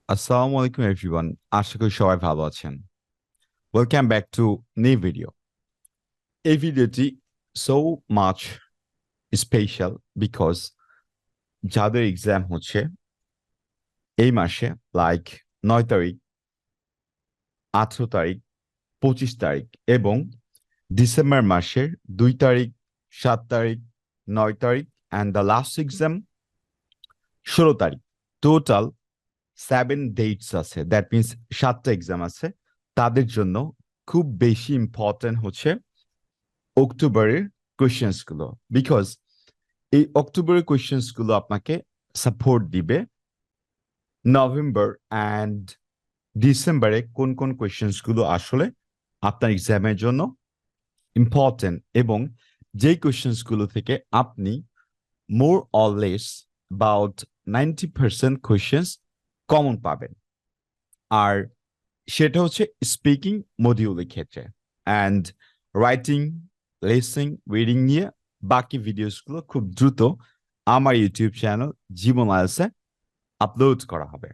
আসসালামু আলাইকুম এভরিওয়ান, আশা করি সবাই ভালো আছেন। Welcome back to new video. এই ভিডিওটি সো মাচ স্পেশাল বিকজ যাদের এক্সাম হচ্ছে এই মাসে, লাইক 9 তারিখ, 18 তারিখ, 25 তারিখ এবং ডিসেম্বর মাসের 2 তারিখ, 7 তারিখ, 9 তারিখ অ্যান্ড দ্য লাস্ট এক্সাম 16 তারিখ। টোটাল 7 ডেটস আছে, দ্যাট মিনস 7টা এক্সাম আছে। তাদের জন্য খুব বেশি ইম্পর্টেন্ট হচ্ছে অক্টোবরের কোয়েশ্চেন্স গুলো, বিকজ এই অক্টোবরের কোয়েশ্চেন্স গুলো আপনাকে সাপোর্ট দিবে নভেম্বর অ্যান্ড ডিসেম্বরে কোন কোন কোয়েশ্চেন্স গুলো আসলে আপনার এক্সামের জন্য ইম্পর্টেন্ট এবং যেই কোয়েশ্চেন্স গুলো থেকে আপনি more or less about 90% questions common পাবেন। আর সেটা হচ্ছে স্পিকিং মডিউলের ক্ষেত্রে, অ্যান্ড রাইটিং, লিসনিং, রিডিং নিয়ে বাকি ভিডিওসগুলো খুব দ্রুত আমার ইউটিউব চ্যানেল জীবন আইএলসে আপলোড করা হবে।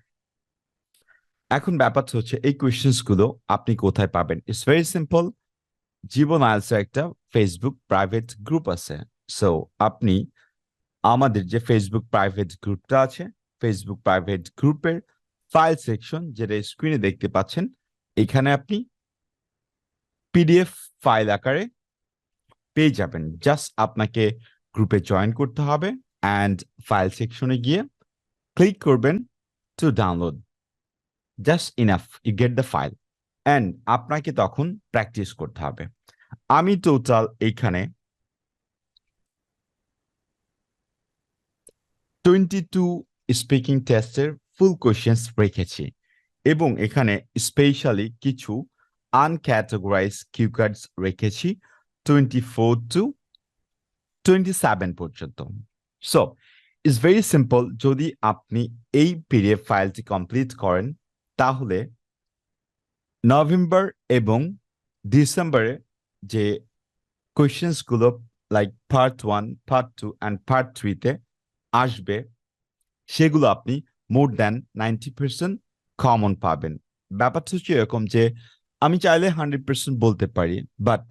এখন ব্যাপারটা হচ্ছে এই কোয়েশ্চেন্সগুলো আপনি কোথায় পাবেন? It's very simple. জীবন আইএলসের একটা ফেসবুক প্রাইভেট গ্রুপ আছে। সো আপনি আমাদের যে ফেসবুক প্রাইভেট গ্রুপটা আছে, ফেসবুক প্রাইভেট গ্রুপের ফাইল সেকশন যেটা স্ক্রিনে দেখতে পাচ্ছেন, এখানে আপনি পিডিএফ ফাইল আকারে পেয়ে যাবেন। জাস্ট আপনাকে গ্রুপে জয়েন করতে হবে অ্যান্ড ফাইল সেকশনে গিয়ে ক্লিক করবেন to download. Just enough, you get the file and আপনাকে তখন প্র্যাকটিস করতে হবে। আমি টোটাল এইখানে 22 স্পিকিং টেস্টের ফুল কোয়েশ্চেন্স রেখেছি এবং এখানে স্পেশালি কিছু আনক্যাটাগরাইজ কিউ কার্ডস রেখেছি 24 টু 27 পর্যন্ত। So it's very simple. যদি আপনি এই পিডিএফ ফাইলটি কমপ্লিট করেন তাহলে নভেম্বর এবং ডিসেম্বরে যে কোয়েশ্চেন্সগুলো like part 1, part 2 and part 3-তে আসবে সেগুলো আপনি মোর দ্যান 90% কমন পাবেন। ব্যাপারটা হচ্ছে এরকম যে আমি চাইলে 100% বলতে পারি, বাট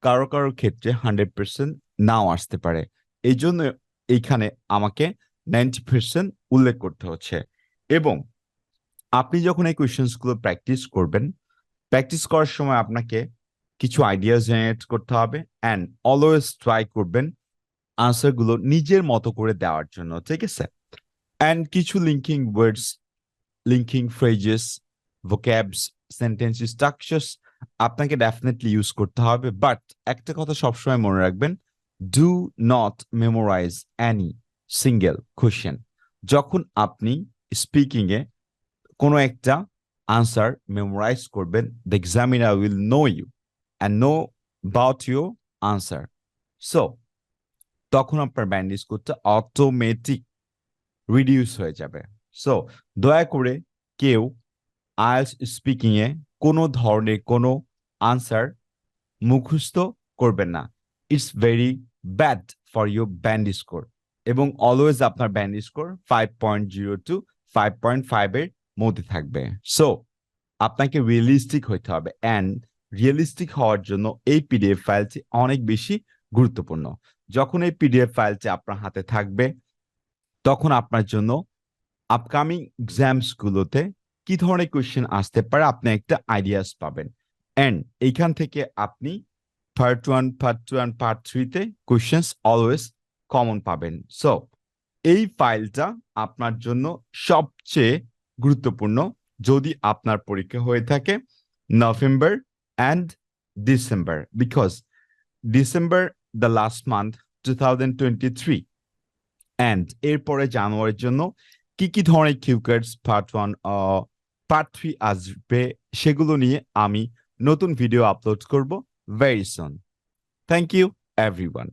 কারো কারো ক্ষেত্রে 100% নাও আসতে পারে। এই জন্য এইখানে আমাকে 90% উল্লেখ করতে হচ্ছে। এবং আপনি যখন এই কোয়েশ্চেন্স গুলো প্র্যাকটিস করবেন, প্র্যাকটিস করার সময় আপনাকে কিছু আইডিয়া জেনারেট করতে হবে অ্যান্ড অলওয়েজ ট্রাই করবেন আনসার গুলো নিজের মতো করে দেওয়ার জন্য, ঠিক আছে? অ্যান্ড কিছু linking words, linking phrases, vocabs, sentence structures আপনাকে ডেফিনেটলি ইউজ করতে হবে। বাট একটা কথা সবসময় মনে রাখবেন, do not memorise any single question. যখন আপনি স্পিকিং এ কোনো একটা আনসার মেমোরাইজ করবেন, the examiner will know you and know about your answer. So তখন আপনার ব্যান্ড স্কোরটা অটোমেটিক রিডিউস হয়ে যাবে। সো দয়া করে কেউ আইএলটিএস স্পিকিং এ কোনো ধরনের কোনো আনসার মুখস্থ করবেন না। It's very bad for your band score এবং অলওয়েজ আপনার ব্যান্ড স্কোর 5.0 টু 5.5 এর মধ্যে থাকবে। সো আপনাকে রিয়েলিস্টিক হইতে হবে অ্যান্ড রিয়েলিস্টিক হওয়ার জন্য এই পিডিএফ ফাইলটি অনেক বেশি গুরুত্বপূর্ণ। যখন এই পিডিএফ ফাইলটি আপনার হাতে থাকবে তখন আপনার জন্য আপকামিং এক্সামস গুলোতে কি ধরনের কোয়েশ্চেন আসতে পারে আপনি একটা আইডিয়াস পাবেন। এন্ড এইখান থেকে আপনি পার্ট 1, পার্ট 2 অ্যান্ড পার্ট 3-তে কোয়েশ্চেন্স অলওয়েজ কমন পাবেন। সো এই ফাইলটা আপনার জন্য সবচেয়ে গুরুত্বপূর্ণ যদি আপনার পরীক্ষা হয়ে থাকে November and December, because December the last month 2023 and এরপরে জানুয়ারির জন্য কি কি ধরনের কিউকার্ডস পার্ট 1, পার্ট 3 আসবে সেগুলো নিয়ে আমি নতুন ভিডিও আপলোড করব very soon. Thank you everyone.